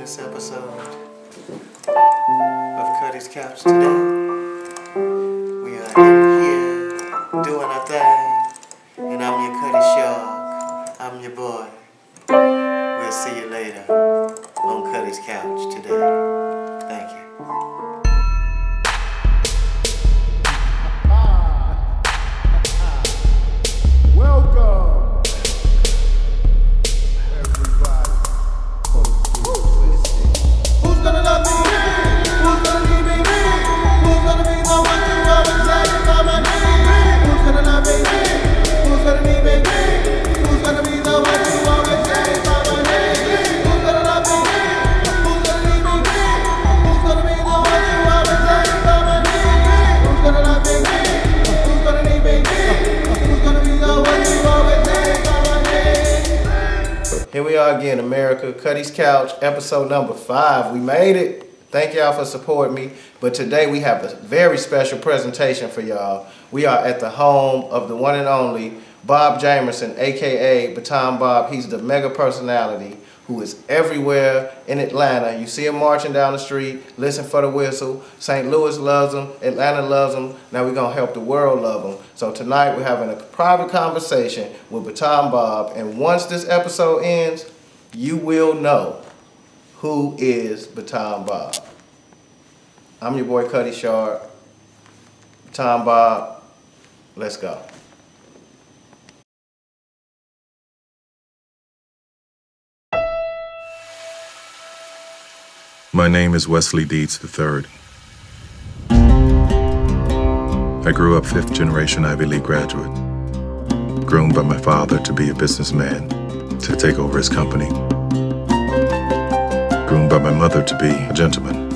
this episode of Cutty's Couch today. We are in here doing our thing, and I'm your Cutty Shark. I'm your boy. We'll see you later on Cutty's Couch today. Thank you. Welcome, everybody. Who's gonna love me? Who's gonna leave me? Who's gonna be the one to always say about my name? Who's gonna love me? Who's gonna leave me? Who's gonna be the one to always say about my name? Who's gonna love me? Who's gonna leave me? Who's gonna be the one to always say about my name? Who's gonna love me? Who's gonna leave me? Who's gonna be the one to always say about my name? Here we are again, America, Cutty's Couch, episode number 5. We made it. Thank y'all for supporting me. But today we have a very special presentation for y'all. We are at the home of the one and only Bob Jamerson, aka Baton Bob. He's the mega personality who is everywhere in Atlanta. You see him marching down the street, listen for the whistle. St. Louis loves him, Atlanta loves him. Now we're gonna help the world love him. So tonight we're having a private conversation with Baton Bob, and once this episode ends, you will know who is Baton Bob. I'm your boy Cutty Shark. Baton Bob, let's go. My name is Wesley Deeds III. I grew up fifth-generation Ivy League graduate, groomed by my father to be a businessman, to take over his company, groomed by my mother to be a gentleman.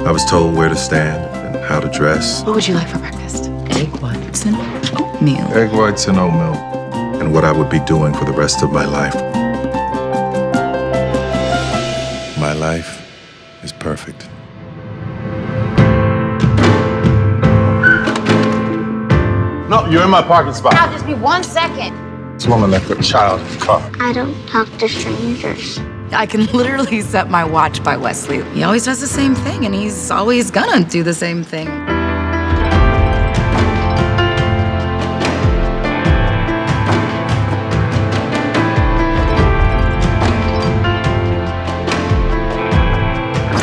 I was told where to stand and how to dress. What would you like for breakfast? Egg whites and oatmeal. Egg whites and oatmeal, and what I would be doing for the rest of my life. My life is perfect. No, you're in my parking spot. I'll just be 1 second. This woman left her child in the car. I don't talk to strangers. I can literally set my watch by Wesley. He always does the same thing, and he's always gonna do the same thing.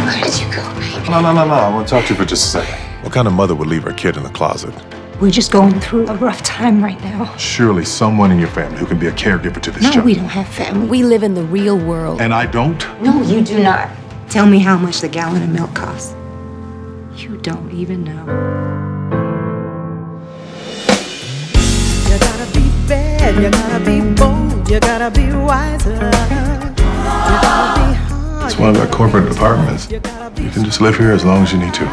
Where did you go, baby? No. I want to talk to you for just a second. What kind of mother would leave her kid in the closet? We're just going through a rough time right now. Surely someone in your family who can be a caregiver to this No, child. we don't have family. We live in the real world. And I don't? No, you do not. Tell me how much the gallon of milk costs. You don't even know. You gotta be bad, you gotta be bold, you gotta be wiser. You gotta be hard. It's one of our corporate apartments. You can just live here as long as you need to.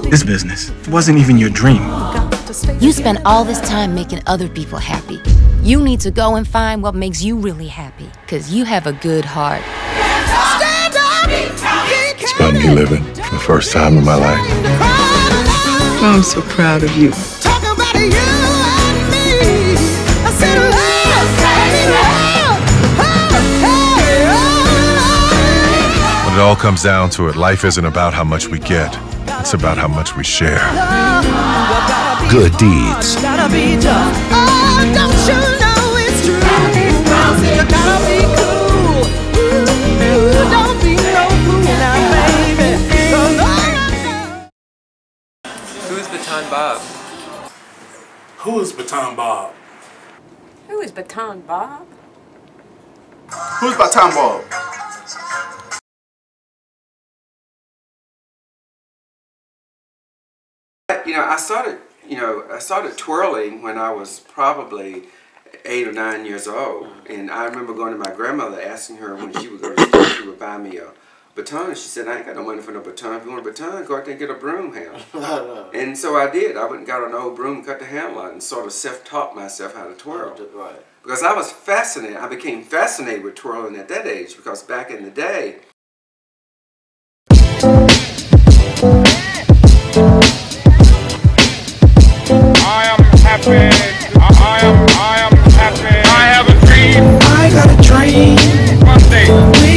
This business wasn't even your dream. You spend all this time making other people happy. You need to go and find what makes you really happy, because you have a good heart. It's about me living for the first time in my life. I'm so proud of you. Talk about you and me. I said love, When it all comes down to it, life isn't about how much we get. It's about how much we share. Good deeds. gotta be just. Oh, don't you know it's true? You gotta be cool. Ooh, don't be no fool now, baby. Who's Baton Bob? Who is Baton Bob? Who is Baton Bob? Who's Baton Bob? I started twirling when I was probably 8 or 9 years old. And I remember going to my grandmother, asking her when she would go to the store, she would buy me a baton. And she said, I ain't got no money for no baton. If you want a baton, go out there and get a broom handle. And so I did. I went and got an old broom, cut the handle out, and sort of self-taught myself how to twirl. Right. Because I was fascinated. I became fascinated with twirling at that age, because back in the day, I am happy. I am happy. I have a dream. I got a dream. One day we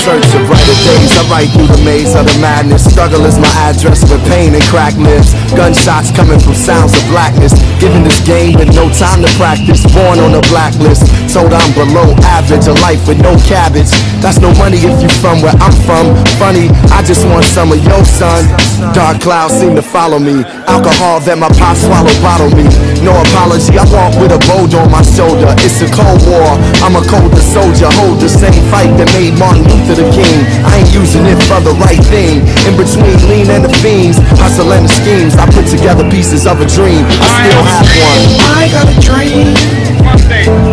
search of brighter days, I write through the maze of the madness. Struggle is my address with pain and cracked lips. Gunshots coming from sounds of blackness. Given this game with no time to practice. Born on a blacklist, told I'm below average. A life with no cabbage. That's no money if you from where I'm from. Funny, I just want some of your son. Dark clouds seem to follow me. Alcohol that my pop swallowed bottle me. No apology, I walk with a boulder on my shoulder. It's a cold war, I'm a colder soldier. Hold the same fight that made Martin Luther the king. I ain't using it for the right thing. In between lean and the fiends, hustle and the schemes, I put together pieces of a dream. I still have one. I got a dream.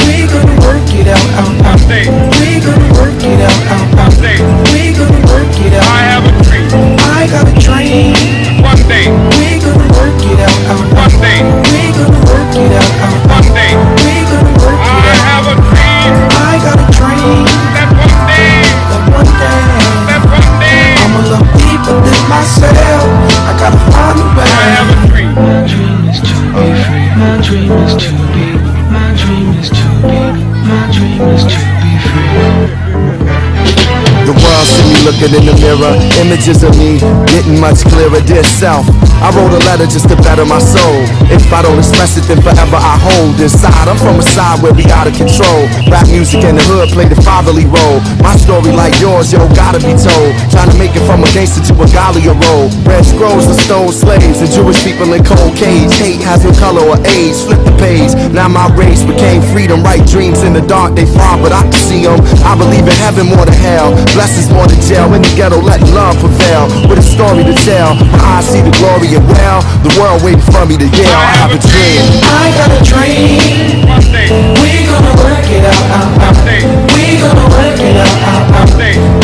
We gonna work it out, We gonna work it out, We gonna work it out. I have a dream. I got a dream. One day. We gonna work it out, One day. We gonna work it out, One day. We gonna work it out. I have a dream. I got a dream. That one day. That one day. That one day. I'm a little deeper than myself. I gotta find a way. I have a dream. My dream is to be free. My dream is to be. My dream is to be. My dream is to be free. The world see me looking in the mirror, images of me getting much clearer. Dear self, I wrote a letter just to better my soul. If I don't express it, then forever I hold inside. I'm from a side where we out of control. Rap music and the hood play the fatherly role. My story like yours, yo, gotta be told. Trying to make it from a gangster to a Galia role. Red scrolls and stole slaves and Jewish people in cold cage. Hate has no color or age, flip the page. Now my race became freedom. Right dreams in the dark, they far, but I can see them. I believe in heaven more than hell. Blessings more than jail. In the ghetto, let love prevail. With a story to tell, my eyes see the glory and well. The world waiting for me to yell. I have a dream. I got a dream. We gonna work it out. We gonna work it out.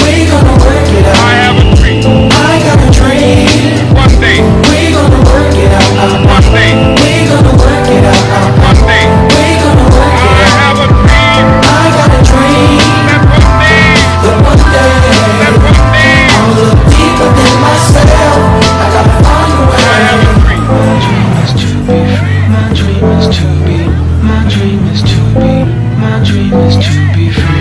We gonna work it out. I have a dream. I got a dream. One day. We gonna work it out. One day. We gonna work it out. One day. We gonna work it out. I have a dream. I got a dream. That one day. That one day. That one day. I'm a little deeper than myself. I gotta find a way. I have a dream. My dream is to be free. My dream is to be. My dream is to be. My dream is to be free.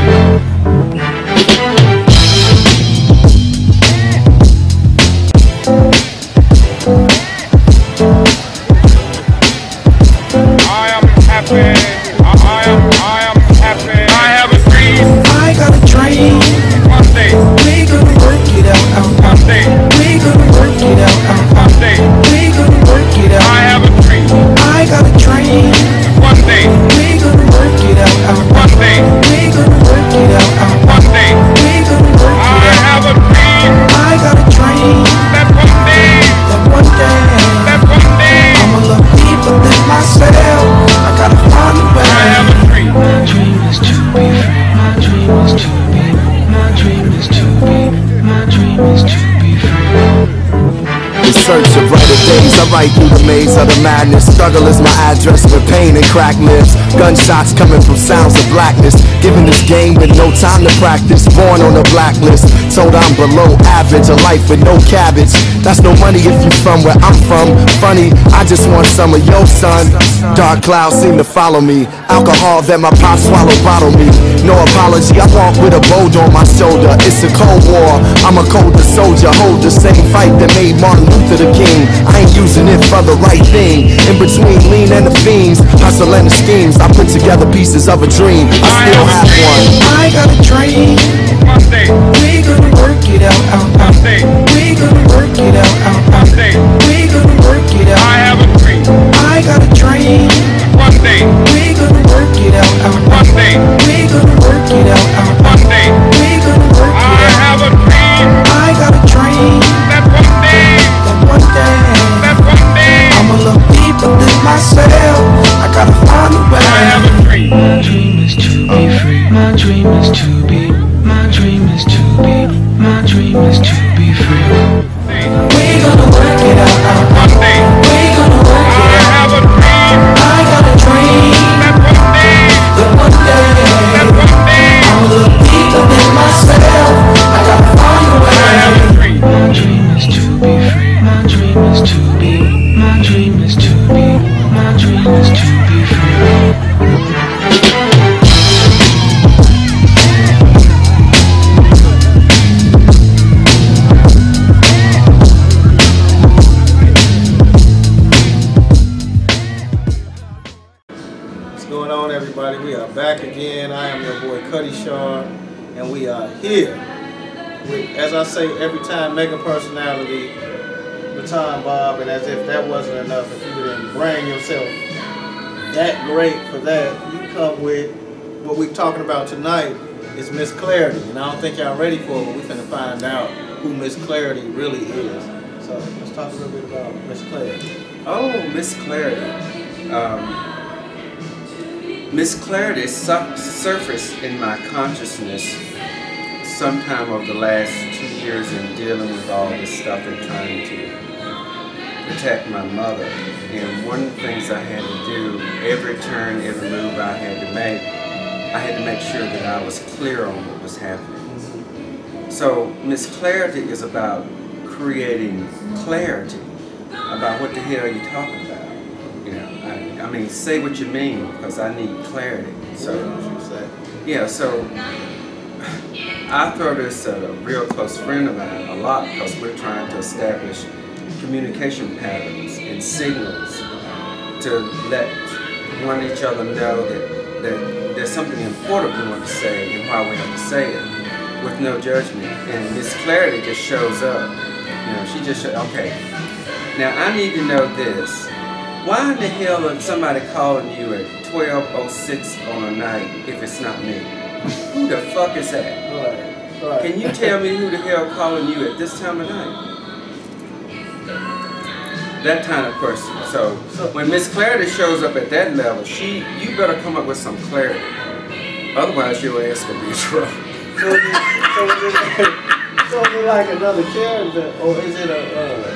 Search of brighter days, I write through the maze of the madness. Struggle is my address with pain and cracked lips. Gunshots coming from sounds of blackness. Given this game with no time to practice. Born on a blacklist, told I'm below average. A life with no cabbage. That's no money if you from where I'm from. Funny, I just want some of your son. Dark clouds seem to follow me. Alcohol that my pop swallowed bottle me. No apology, I walk with a boulder on my shoulder. It's a cold war, I'm a colder soldier. Hold the same fight that made Martin Luther the king. I ain't using it for the right thing. In between lean and the fiends, hustle and the schemes, I put together pieces of a dream. I still have one. I got a dream. We gonna work it out. We gonna work it out. We gonna work it out. I have a dream. I got a dream. One day. We gonna work it out. One day. We gonna work it out. One day. We gonna work it out. I have a dream. I got a dream. That one day. That one day. That one day. I'm a little deeper than myself. I gotta find a way. I have a dream. My dream is to be free. My dream is to be. My dream is to be. My dream is to be free. We gonna work it out. One day. We gonna work it out. I have a dream. I got a dream. That one day. That one day. That one day. I'm a little deeper than myself. I gotta find a way. I have a dream. My dream is to be free. My dream is to be. My dream is to be. My dream is to be free. everybody. We are back again. I am your boy Cutty Shark, and we are here with, as I say every time, mega personality, Baton Bob, and as if that wasn't enough, if you didn't brand yourself that great for that, you come with what we're talking about tonight is Miss Clarity. And I don't think y'all ready for it, but we're finna find out who Miss Clarity really is. So let's talk a little bit about Miss Clarity. Oh, Miss Clarity. Miss Clarity surfaced in my consciousness sometime over the last 2 years in dealing with all this stuff and trying to protect my mother. And one of the things I had to do, every turn, every move I had to make sure that I was clear on what was happening. So Miss Clarity is about creating clarity about what the hell you're talking about. You know, I mean, say what you mean, because I need clarity. So, yeah, so I throw this at a real close friend of mine a lot because we're trying to establish communication patterns and signals to let one each other know that there's something important we want to say and why we have to say it with no judgment. And Miss Clarity just shows up. You know, she just okay. Now I need to know this. Why in the hell is somebody calling you at 12:06 on a night if it's not me? Who the fuck is that? Right. Can you tell me who the hell calling you at this time of night? That kind of person. So when Miss Clarity shows up at that level, you better come up with some clarity. Otherwise your ass will be in trouble. So is it like another character, or is it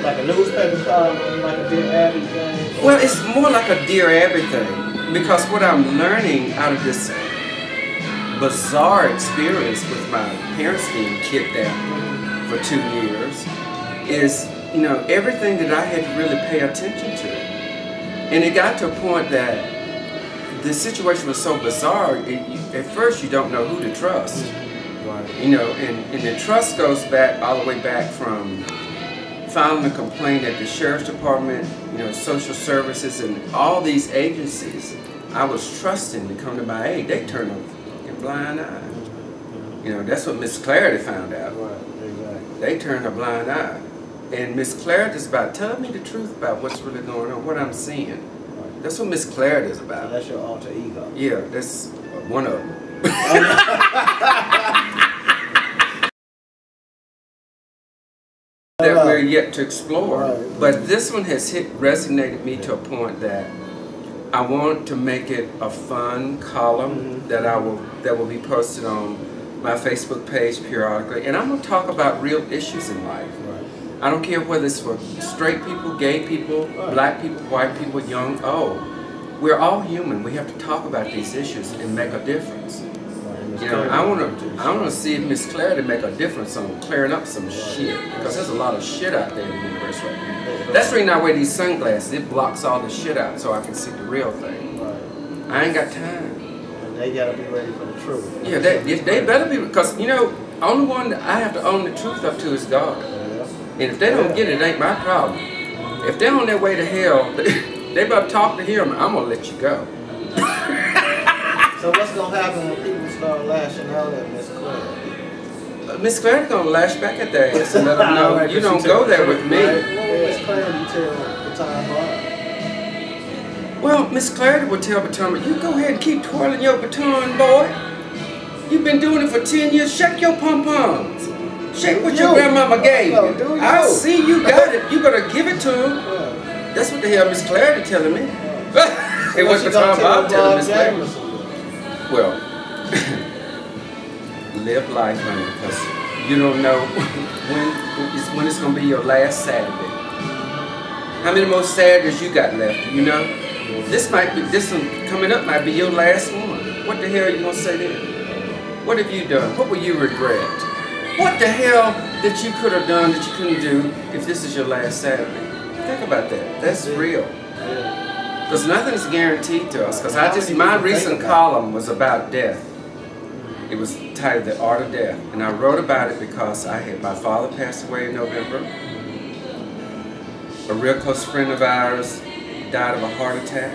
like a newspaper column, like a Dear Abby thing? Well, it's more like a Dear Abby thing, because what I'm learning out of this bizarre experience with my parents being kidnapped for 2 years is, you know, everything that I had to really pay attention to. And it got to a point that the situation was so bizarre, at first you don't know who to trust. You know, and the trust goes back all the way back from filing a complaint at the sheriff's department, you know, social services, and all these agencies I was trusting to come to my aid. They turned a fucking blind eye. You know, that's what Miss Clarity found out. They turned a blind eye. And Miss Clarity is about telling me the truth about what's really going on, what I'm seeing. That's what Miss Clarity is about. So that's your alter ego. Yeah, that's one of them. That we're yet to explore. But this one has resonated me to a point that I want to make it a fun column that will be posted on my Facebook page periodically, and I'm going to talk about real issues in life. I don't care whether it's for straight people, gay people, black people, white people, young, old. We're all human. We have to talk about these issues and make a difference. You know, I want to see if Miss Clarity make a difference on clearing up some shit, because there's a lot of shit out there in the universe right now. That's the reason I wear these sunglasses. It blocks all the shit out so I can see the real thing. I ain't got time. And they gotta be ready for the truth. Yeah, they better be, because you know, only one that I have to own the truth up to is God. And if they don't get it, it ain't my problem. If they're on their way to hell, they better talk to him. I'm gonna let you go. So what's gonna happen when people start lashing out at Miss Clarity? Miss Clarity gonna lash back at their ass and let them know you don't go there with me. What would Miss Clarity tell Baton Bob? Well, Miss Clarity would tell Baton, you go ahead and keep twirling your baton, boy. You've been doing it for 10 years. Shake your pom-poms. Shake what your grandmama gave you. I see you got it. You better give it to him. That's what the hell Miss Clarity telling me. It was Baton Bob telling Miss Clarity. Well, live life, honey, because you don't know when it's going to be your last Saturday. How many more Saturdays you got left, you know? This one coming up might be your last one. What the hell are you going to say then? What have you done? What will you regret? What the hell that you could have done that you couldn't do if this is your last Saturday? Think about that. That's real. Because nothing's guaranteed to us. Because my recent column was about death. It was titled The Art of Death. And I wrote about it because my father passed away in November. A real close friend of ours died of a heart attack.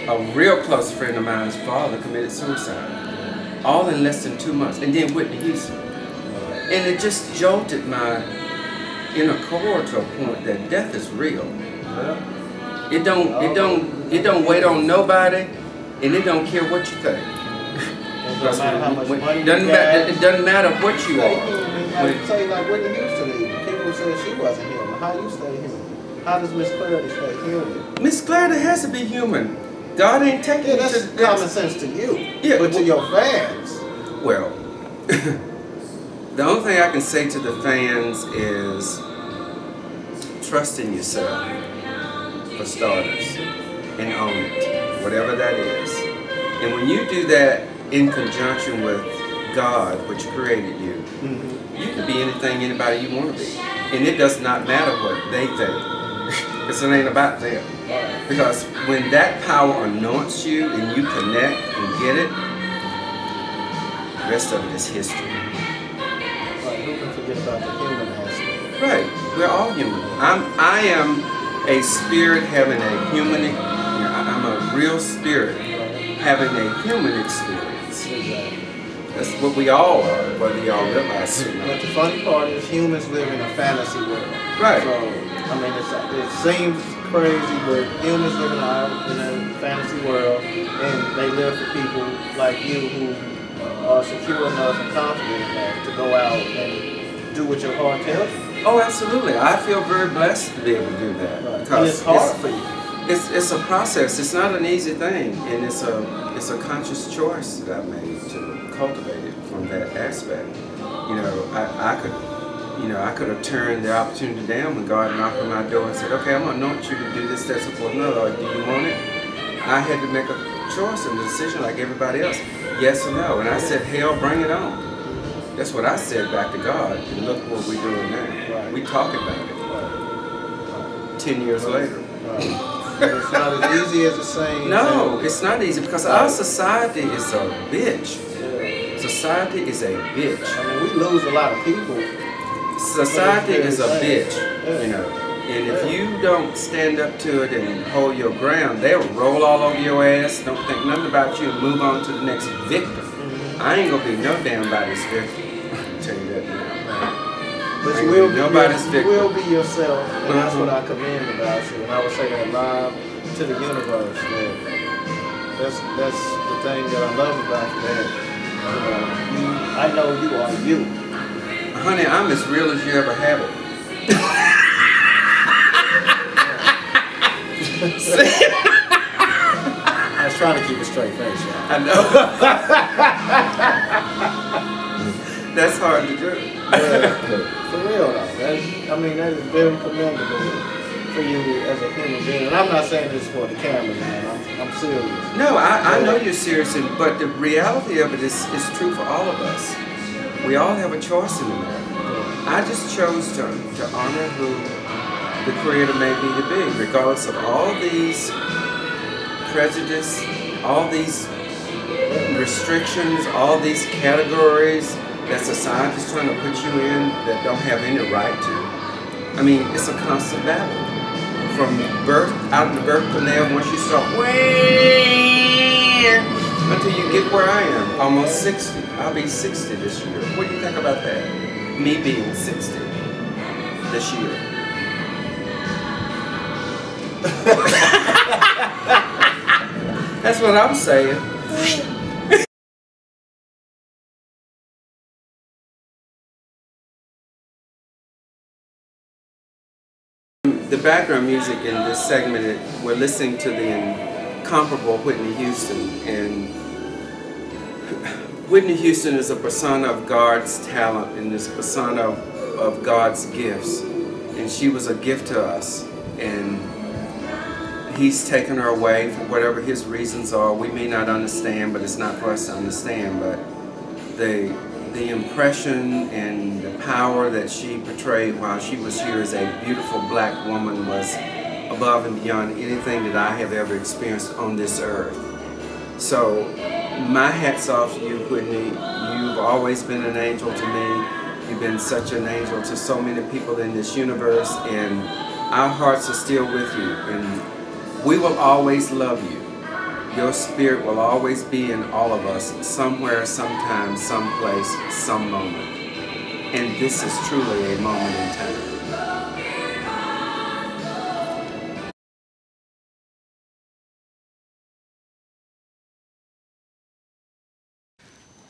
a real close friend of mine's father committed suicide. All in less than 2 months. And then Whitney Houston. And it just jolted my inner core to a point that death is real. It don't wait on nobody, and it don't care what you think. It doesn't matter how much money it doesn't matter what you are. I say like Whitney Houston, people said she wasn't human. How you stay human? How does Miss Clarity stay human? Miss Clarity has to be human. God ain't taking it that's to common sense to you. Yeah, but to your fans. Well, the only thing I can say to the fans is trust in yourself, for starters, and own it, whatever that is. And when you do that in conjunction with God, which created you, you can be anything, anybody you want to be. And it does not matter what they think, because it ain't about them. Because when that power anoints you and you connect and get it, the rest of it is history. Right, who can forget about the human aspect? Right, we're all human. I am a spirit having a human, I'm a real spirit having a human experience. Exactly. That's what we all are, whether y'all realize it or not. But the funny part is humans live in a fantasy world. Right. So, I mean, it seems crazy, but humans live in a fantasy world, and they live for people like you who are secure enough and confident enough to go out and do what your heart tells you. Oh, absolutely. I feel very blessed to be able to do that. Right. Because it's hard for you. It's a process. It's not an easy thing, and it's a conscious choice that I made to cultivate it from that aspect. You know, I could have turned the opportunity down when God knocked on my door and said, "Okay, I'm gonna anoint you to do this, that's for another. Or do you want it?" I had to make a choice and a decision like everybody else, yes or no. And I said, "Hell, bring it on." That's what I said back to God. And look what we're doing now. Right. We talk about it. Right. 10 years later. Right. It's not as easy as it seems. No, it's not easy because our society is a bitch. Yeah. Society is a bitch. I mean, we lose a lot of people. Society is a bitch, yeah. you know. And if you don't stand up to it and hold your ground, they'll roll all over your ass, don't think nothing about you, and move on to the next victim. I ain't gonna be no damn body's victim. I'll tell you that now. But you will be yourself, and that's what I commend about you. And I would say that live to the universe. That's the thing that I love about you. That I know you are you. Honey, I'm as real as you ever have it. I was trying to keep a straight face, y'all. I know. That's hard to do. For real though, that is very commendable for you as a human being. And I'm not saying this for the camera, man. I'm serious. No, I know you're serious, but the reality of it is true for all of us. We all have a choice in the matter. I just chose to honor who the Creator made me to be, regardless of all these prejudice, all these restrictions, all these categories that society's trying to put you in that don't have any right to. I mean, it's a constant battle. From birth, out of the birth canal, once you start until you get where I am, almost 60. I'll be 60 this year. What do you think about that? Me being 60 this year. That's what I'm saying. The background music in this segment, we're listening to the incomparable Whitney Houston. And Whitney Houston is a persona of God's talent and is a persona of God's gifts. And she was a gift to us. And He's taken her away for whatever His reasons are. We may not understand, but it's not for us to understand. But the impression and the power that she portrayed while she was here as a beautiful black woman was above and beyond anything that I have ever experienced on this earth. So my hat's off to you, Whitney. You've always been an angel to me. You've been such an angel to so many people in this universe, and our hearts are still with you, and we will always love you. Your spirit will always be in all of us, somewhere, sometime, someplace, some moment. And this is truly a moment in time.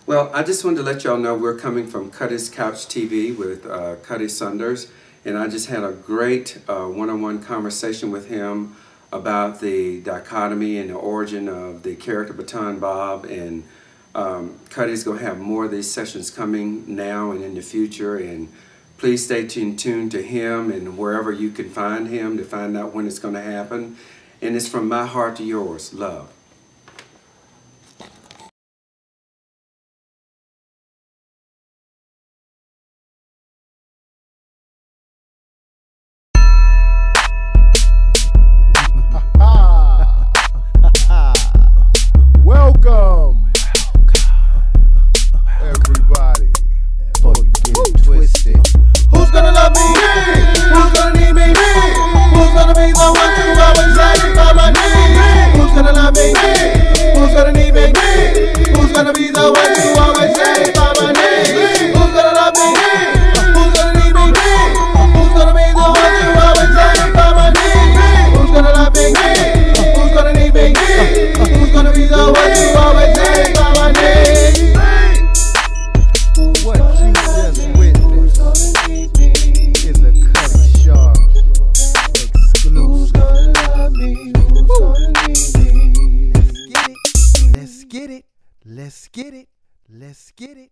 Well, I just wanted to let y'all know we're coming from Cuttys Couch TV with Cutty Saunders, and I just had a great one-on-one conversation with him about the dichotomy and the origin of the character Baton Bob, and Cutty's going to have more of these sessions coming now and in the future, and please stay tuned to him and wherever you can find him to find out when it's going to happen. And it's from my heart to yours. Love. Welcome, everybody. Before you get it twisted, who's gonna love me? Who's gonna need me? Who's gonna be the one to always satisfy my needs? Who's gonna love me? Who's gonna need me? Who's gonna be the one to always satisfy my needs? Who's gonna love me? Who's gonna need me? Who's gonna be the one to always satisfy my needs? Who's gonna love me? Who's gonna need me? Who's gonna be the one to always satisfy my needs? What you just witnessed is a Cutty Shark exclusive. Who's gonna love me? Who's gonna need me? Let's get it. Let's get it. Let's get it. Let's get it.